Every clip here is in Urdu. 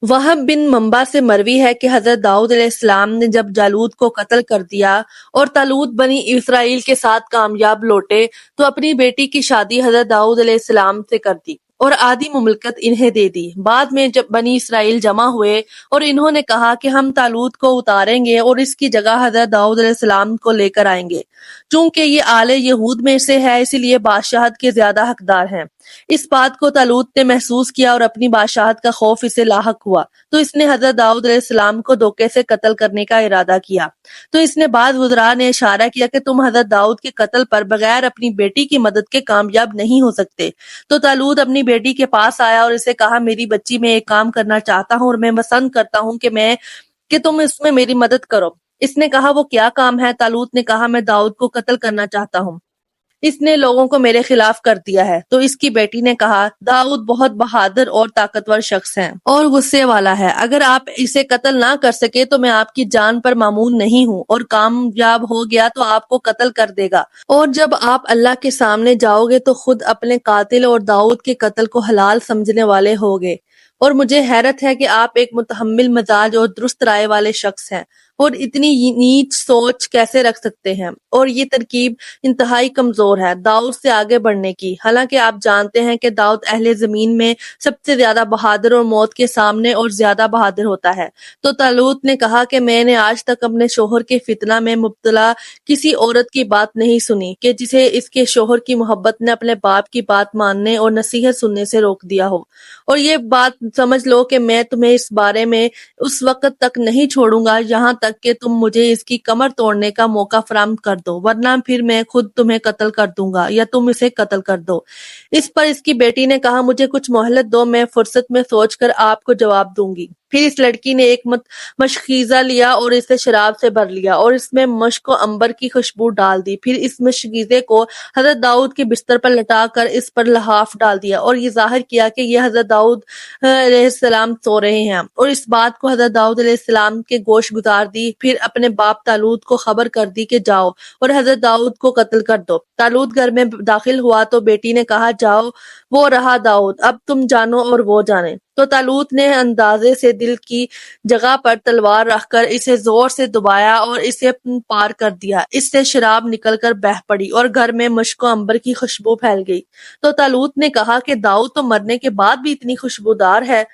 وہب بن منبع سے مروی ہے کہ حضرت داؤد علیہ السلام نے جب جالوت کو قتل کر دیا اور طالوت بنی اسرائیل کے ساتھ کامیاب لوٹے تو اپنی بیٹی کی شادی حضرت داؤد علیہ السلام سے کر دی اور آدھی مملکت انہیں دے دی۔ بعد میں جب بنی اسرائیل جمع ہوئے اور انہوں نے کہا کہ ہم طالوت کو اتاریں گے اور اس کی جگہ حضرت داؤد علیہ السلام کو لے کر آئیں گے، چونکہ یہ آل یہود میں سے ہے اسی لیے بادشاہت کے زیادہ حقدار ہیں۔ اس بات کو طالوت نے محسوس کیا اور اپنی بادشاہت کا خوف اسے لاحق ہوا، تو اس نے حضرت داؤد علیہ السلام کو دھوکے سے قتل کرنے کا ارادہ کیا۔ تو اس نے بعض وزراء نے اشارہ کیا کہ تم حضرت داؤد کے قتل پر بغیر اپنی بیٹی کی مدد کے کامیاب نہیں ہو سکتے۔ تو طالوت اپنی بیٹی کے پاس آیا اور اسے کہا، میری بچی میں ایک کام کرنا چاہتا ہوں اور میں پسند کرتا ہوں کہ تم اس میں میری مدد کرو۔ اس نے کہا، وہ کیا کام ہے؟ طالوت نے کہا، میں داؤد کو قتل کرنا چاہتا ہوں، اس نے لوگوں کو میرے خلاف کر دیا ہے۔ تو اس کی بیٹی نے کہا، داؤد بہت بہادر اور طاقتور شخص ہے اور غصے والا ہے، اگر آپ اسے قتل نہ کر سکے تو میں آپ کی جان پر مامون نہیں ہوں، اور کامیاب ہو گیا تو آپ کو قتل کر دے گا، اور جب آپ اللہ کے سامنے جاؤ گے تو خود اپنے قاتل اور داؤد کے قتل کو حلال سمجھنے والے ہوگے۔ اور مجھے حیرت ہے کہ آپ ایک متحمل مزاج اور درست رائے والے شخص ہیں اور اتنی نیچ سوچ کیسے رکھ سکتے ہیں، اور یہ ترکیب انتہائی کمزور ہے داؤد سے آگے بڑھنے کی، حالانکہ آپ جانتے ہیں کہ داؤد اہل زمین میں سب سے زیادہ بہادر اور موت کے سامنے اور زیادہ بہادر ہوتا ہے۔ تو طالوت نے کہا کہ میں نے آج تک اپنے شوہر کے فتنہ میں مبتلا کسی عورت کی بات نہیں سنی کہ جسے اس کے شوہر کی محبت نے اپنے باپ کی بات ماننے اور نصیحت سننے سے روک دیا ہو، اور یہ بات سمجھ لو کہ میں تمہیں اس بارے میں اس وقت تک نہیں چھوڑوں گا یہاں تک کہ تم مجھے اس کی کمر توڑنے کا موقع فراہم کر دو، ورنہ پھر میں خود تمہیں قتل کر دوں گا یا تم اسے قتل کر دو۔ اس پر اس کی بیٹی نے کہا، مجھے کچھ مہلت دو، میں فرصت میں سوچ کر آپ کو جواب دوں گی۔ پھر اس لڑکی نے ایک مشکیزہ لیا اور اسے شراب سے بھر لیا اور اس میں مشک و عنبر کی خوشبو ڈال دی، پھر اس مشکیزے کو حضرت داؤد کے بستر پر لٹا کر اس پر لحاف ڈال دیا اور یہ ظاہر کیا کہ یہ حضرت داؤد علیہ السلام سو رہے ہیں، اور اس بات کو حضرت داؤد علیہ السلام کے گوش گزار دی۔ پھر اپنے باپ طالوت کو خبر کر دی کہ جاؤ اور حضرت داؤد کو قتل کر دو۔ طالوت گھر میں داخل ہوا تو بیٹی نے کہا، جاؤ، وہ رہا داؤد، اب تم جانو اور وہ جانے۔ تو طالوت نے اندازے سے دل کی جگہ پر تلوار رکھ کر اسے زور سے دبایا اور اسے پار کر دیا، اس سے شراب نکل کر بہہ پڑی اور گھر میں مشک و عنبر کی خوشبو پھیل گئی۔ تو طالوت نے کہا کہ داؤد تو مرنے کے بعد بھی اتنی خوشبودار ہے،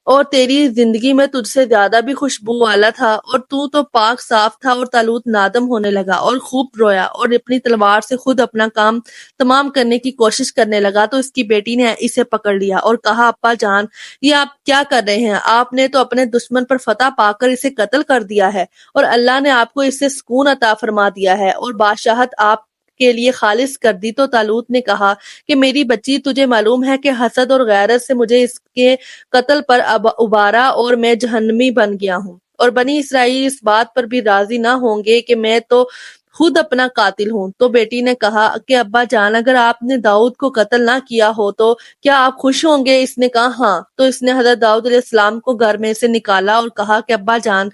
اور تیری زندگی میں تجھ سے زیادہ بھی خوشبو والا تھا، اور تو پاک صاف تھا۔ اور طالوت نادم ہونے لگا اور خوب رویا اور اپنی تلوار سے خود اپنا کام تمام کرنے کی کوشش کرنے لگا۔ تو اس کی بیٹی نے اسے پکڑ لیا اور کہا، ابا جان، یہ آپ کیا کر رہے ہیں؟ آپ نے تو اپنے دشمن پر فتح پا کر اسے قتل کر دیا ہے، اور اللہ نے آپ کو اس سے سکون عطا فرما دیا ہے اور بادشاہت آپ کے لیے خالص کر دی۔ تو طالوت نے کہا کہ میری بچی، تجھے معلوم ہے کہ حسد اور غیرت سے مجھے اس کے قتل پر ابارا اور میں جہنمی بن گیا ہوں، اور بنی اسرائیل اس بات پر بھی راضی نہ ہوں گے کہ میں تو خود اپنا قاتل ہوں۔ تو بیٹی نے کہا کہ ابا جان، اگر آپ نے داؤد کو قتل نہ کیا ہو تو کیا آپ خوش ہوں گے؟ اس نے کہا، ہاں۔ تو اس نے حضرت داؤد علیہ السلام کو گھر میں سے نکالا اور کہا کہ ابا جان،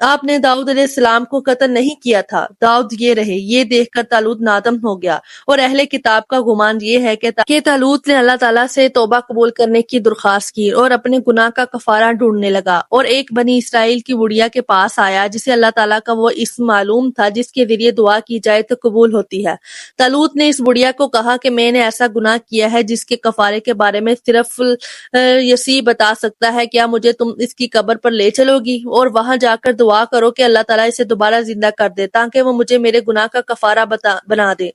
آپ نے داؤد علیہ السلام کو قتل نہیں کیا تھا، داؤد یہ رہے۔ یہ دیکھ کر طالوت نادم ہو گیا، اور اہل کتاب کا گمان یہ ہے کہ طالوت نے اللہ تعالیٰ سے توبہ قبول کرنے کی درخواست کی اور اپنے گناہ کا کفارہ ڈھونڈنے لگا، اور ایک بنی اسرائیل کی بڑھیا کے پاس آیا جسے اللہ تعالیٰ کا وہ اسم معلوم تھا جس کے ذریعے دعا کی جائے تو قبول ہوتی ہے۔ طالوت نے اس بڑھیا کو کہا کہ میں نے ایسا گناہ کیا ہے جس کے کفارے کے بارے میں صرف یسیع بتا سکتا ہے، کیا مجھے تم اس کی قبر پر لے چلو گی اور وہاں جا کر دعا کرو کہ اللہ تعالیٰ اسے دوبارہ زندہ کر دے تاکہ وہ مجھے میرے گناہ کا کفارہ بنا دے۔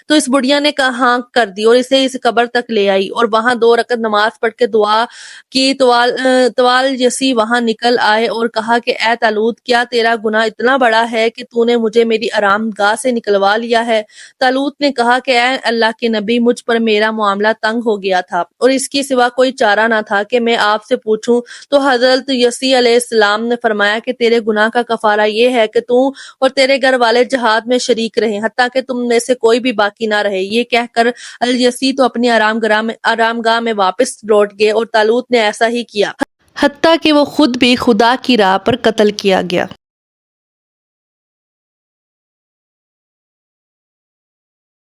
تو اس بڑھیا نے کہا، ہاں کر دی، اور اسے اس قبر تک لے آئی اور وہاں 2 رکعت نماز پڑھ کے دعا کی۔ طوال یسی وہاں نکل آئے اور کہا کہ اے طالوت، کیا تیرا گناہ اتنا بڑا ہے کہ تو نے مجھے میری آرام گاہ سے نکلوا لیا ہے؟ طالوت نے کہا کہ اے اللہ کے نبی، مجھ پر میرا معاملہ تنگ ہو گیا تھا اور اس کی سوا کوئی چارہ نہ تھا کہ میں آپ سے پوچھوں۔ تو حضرت یسی علیہ السلام نے فرمایا کہ تیرے گناہ کا کفارہ یہ ہے کہ تو اور تیرے گھر والے جہاد میں شریک رہیں حتیٰ کہ تم میں سے کوئی بھی باقی نہ رہے۔ یہ کہہ کر الیسی تو اپنی آرام گاہ میں واپس لوٹ گئے، اور طالوت نے ایسا ہی کیا، حتیٰ کہ وہ خود بھی خدا کی راہ پر قتل کیا گیا۔